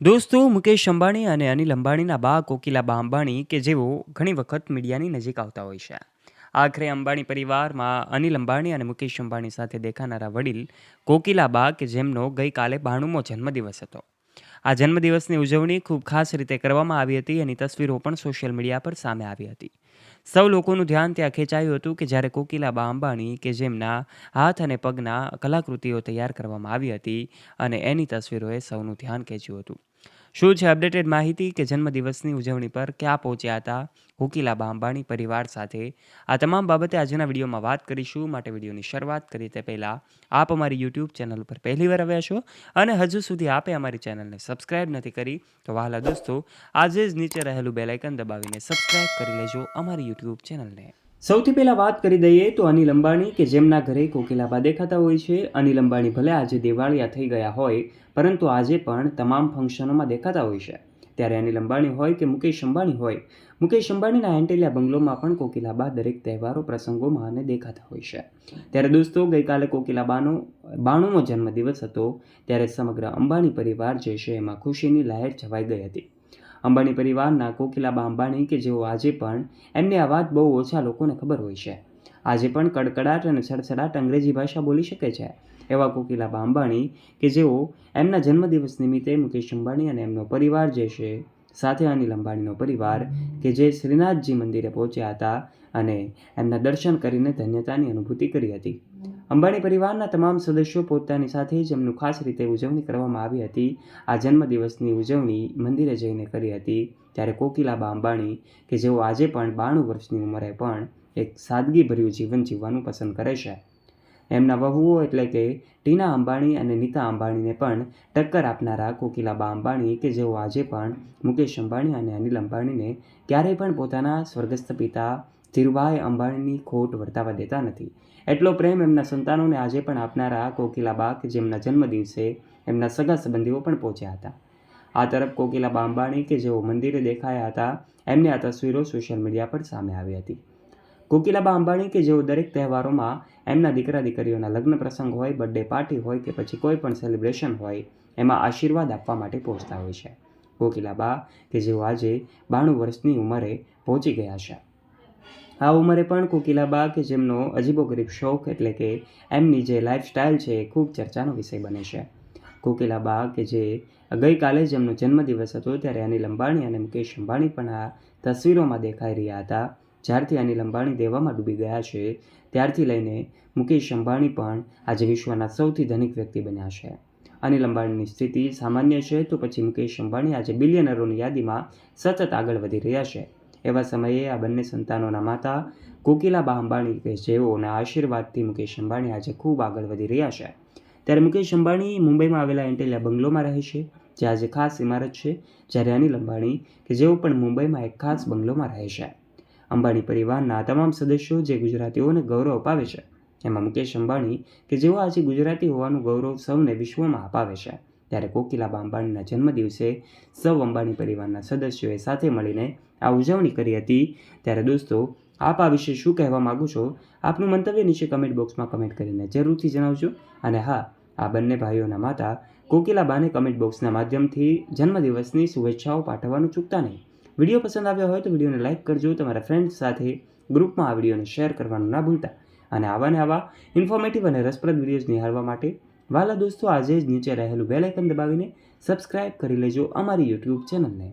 દોસ્તો, મુકેશ અંબાણી અને અનિલ અંબાણીના બા કોકિલાબા અંબાણી કે જેઓ ઘણી વખત મીડિયાની નજીક આવતા હોય છે. આખરે અંબાણી પરિવારમાં અનિલ અંબાણી અને મુકેશ અંબાણી સાથે દેખાનારા વડીલ કોકિલાબા કે જેમનો ગઈકાલે 92મો જન્મદિવસ હતો. આ જન્મદિવસની ઉજવણી ખૂબ ખાસ રીતે કરવામાં આવી હતી. એની તસવીરો પણ સોશિયલ મીડિયા પર સામે આવી હતી. સૌ લોકોનું ધ્યાન ત્યાં ખેંચાયું હતું કે જ્યારે કોકિલાબા અંબાણી કે જેમના હાથ અને પગના કલાકૃતિઓ તૈયાર કરવામાં આવી હતી અને એની તસવીરોએ સૌનું ધ્યાન ખેંચ્યું હતું. શું છે અપડેટેડ માહિતી કે જન્મદિવસની ઉજવણી પર ક્યાં પહોંચ્યા હતા કોકિલાબા અંબાણી પરિવાર સાથે? આ તમામ બાબતે આજના વિડીયોમાં વાત કરીશું. માટે વિડીયોની શરૂઆત કરી તે પહેલાં આપ અમારી યુટ્યુબ ચેનલ ઉપર પહેલીવાર આવ્યા છો અને હજુ સુધી આપે અમારી ચેનલને સબસ્ક્રાઇબ નથી કરી તો વહાલા દોસ્તો, આજે જ નીચે રહેલું બેલ આઇકન દબાવીને સબસ્ક્રાઇબ કરી લેજો અમારી યુટ્યુબ ચેનલને. સૌથી પહેલાં વાત કરી દઈએ તો અનિલ અંબાણી કે જેમના ઘરે કોકિલાબા દેખાતા હોય છે. અનિલ અંબાણી ભલે આજે દિવાળિયા થઈ ગયા હોય પરંતુ આજે પણ તમામ ફંક્શનોમાં દેખાતા હોય છે. ત્યારે અનિલ અંબાણી હોય કે મુકેશ અંબાણી હોય, મુકેશ અંબાણીના એન્ટેલિયા બંગલોમાં પણ કોકિલાબા દરેક તહેવારો પ્રસંગોમાં અને દેખાતા હોય છે. ત્યારે દોસ્તો, ગઈકાલે કોકિલાબાનો 92મો જન્મદિવસ હતો. ત્યારે સમગ્ર અંબાણી પરિવાર જે છે એમાં ખુશીની લહેર છવાઈ ગઈ હતી. અંબાણી પરિવારના કોકિલાબા અંબાણી કે જેઓ આજે પણ એમની આ વાત બહુ ઓછા લોકોને ખબર હોય છે. આજે પણ કડકડાટ અને સડસડાટ અંગ્રેજી ભાષા બોલી શકે છે એવા કોકિલાબા અંબાણી કે જેઓ એમના જન્મદિવસ નિમિત્તે મુકેશ અંબાણી અને એમનો પરિવાર જે છે સાથે અનિલ અંબાણીનો પરિવાર કે જે શ્રીનાથજી મંદિરે પહોંચ્યા હતા અને એમના દર્શન કરીને ધન્યતાની અનુભૂતિ કરી હતી. અંબાણી પરિવારના તમામ સદસ્યો પોતાની સાથે જ એમનું ખાસ રીતે ઉજવણી કરવામાં આવી હતી. આ જન્મદિવસની ઉજવણી મંદિરે જઈને કરી હતી. ત્યારે કોકિલાબા અંબાણી કે જેઓ આજે પણ 92 વર્ષની ઉંમરે પણ એક સાદગીભર્યું જીવન જીવવાનું પસંદ કરે છે. એમના વહુઓ એટલે કે ટીના અંબાણી અને નીતા અંબાણીને પણ ટક્કર આપનારા કોકિલાબા અંબાણી કે જેઓ આજે પણ મુકેશ અંબાણી અને અનિલ અંબાણીને ક્યારેય પણ પોતાના સ્વર્ગસ્થ પિતા ધીરુભાઈ અંબાણીની ખોટ વર્તાવા દેતા નથી. એટલો પ્રેમ એમના સંતાનોને આજે પણ આપનારા કોકિલાબા કે જેમના જન્મદિવસે એમના સગા સંબંધીઓ પણ પહોંચ્યા હતા. આ તરફ કોકિલાબા અંબાણી કે જેઓ મંદિરે દેખાયા હતા, એમની આ તસવીરો સોશિયલ મીડિયા પર સામે આવી હતી. કોકિલાબા અંબાણી કે જેઓ દરેક તહેવારોમાં એમના દીકરા દીકરીઓના લગ્ન પ્રસંગ હોય, બર્થડે પાર્ટી હોય કે પછી કોઈ પણ સેલિબ્રેશન હોય એમાં આશીર્વાદ આપવા માટે પહોંચતા હોય છે. કોકિલાબા કે જેઓ આજે 92 વર્ષની ઉંમરે પહોંચી ગયા છે. આ ઉંમરે પણ કોકિલાબા કે જેમનો અજીબોગરીબ શોખ એટલે કે એમની જે લાઈફસ્ટાઈલ છે એ ખૂબ ચર્ચાનો વિષય બને છે. કોકિલાબા કે જે ગઈકાલે જ એમનો જન્મદિવસ હતો ત્યારે અનિલ અંબાણી અને મુકેશ અંબાણી પણ આ તસવીરોમાં દેખાઈ રહ્યા હતા. જ્યારથી અનિલ અંબાણી દેવામાં ડૂબી ગયા છે ત્યારથી લઈને મુકેશ અંબાણી પણ આજે વિશ્વના સૌથી ધનિક વ્યક્તિ બન્યા છે. અનિલ અંબાણીની સ્થિતિ સામાન્ય છે તો પછી મુકેશ અંબાણી આજે બિલિયનરોની યાદીમાં સતત આગળ વધી રહ્યા છે. એવા સમયે આ બંને સંતાનોના માતા કોકિલાબા અંબાણી કે જેઓના આશીર્વાદથી મુકેશ અંબાણી આજે ખૂબ આગળ વધી રહ્યા છે. ત્યારે મુકેશ અંબાણી મુંબઈમાં આવેલા એન્ટેલિયા બંગલોમાં રહે છે જે આજે ખાસ ઇમારત છે. જ્યારે અનિલ અંબાણી કે જેઓ પણ મુંબઈમાં એક ખાસ બંગલોમાં રહે છે. અંબાણી પરિવારના તમામ સદસ્યો જે ગુજરાતીઓને ગૌરવ અપાવે છે એમાં મુકેશ અંબાણી કે જેઓ આજે ગુજરાતી હોવાનું ગૌરવ સૌને વિશ્વમાં અપાવે છે. ત્યારે કોકિલાબા અંબાણીના જન્મદિવસે સૌ અંબાણી પરિવારના સદસ્યોએ સાથે મળીને આ ઉજવણી કરી હતી. ત્યારે દોસ્તો, આપ આ વિશે શું કહેવા માગો છો? આપનું મંતવ્ય નીચે કમેન્ટ બોક્સમાં કમેન્ટ કરીને જરૂરથી જણાવજો. અને હા, આ બંને ભાઈઓના માતા કોકિલાબાને કમેન્ટ બોક્સના માધ્યમથી જન્મદિવસની શુભેચ્છાઓ પાઠવવાનું ચૂકતા નહીં. વિડીયો પસંદ આવ્યો હોય તો વિડીયોને લાઇક કરજો. તમારા ફ્રેન્ડ્સ સાથે ગ્રુપમાં આ વિડીયોને શેર કરવાનું ના ભૂલતા. અને આવા ઇન્ફોર્મેટિવ અને રસપ્રદ વિડીયોઝ નિહાળવા માટે વાલા દોસ્તો, આજે જ નીચે રહેલું બેલ આઇકન દબાવીને સબસ્ક્રાઇબ કરી લેજો અમારી યુટ્યુબ ચેનલને.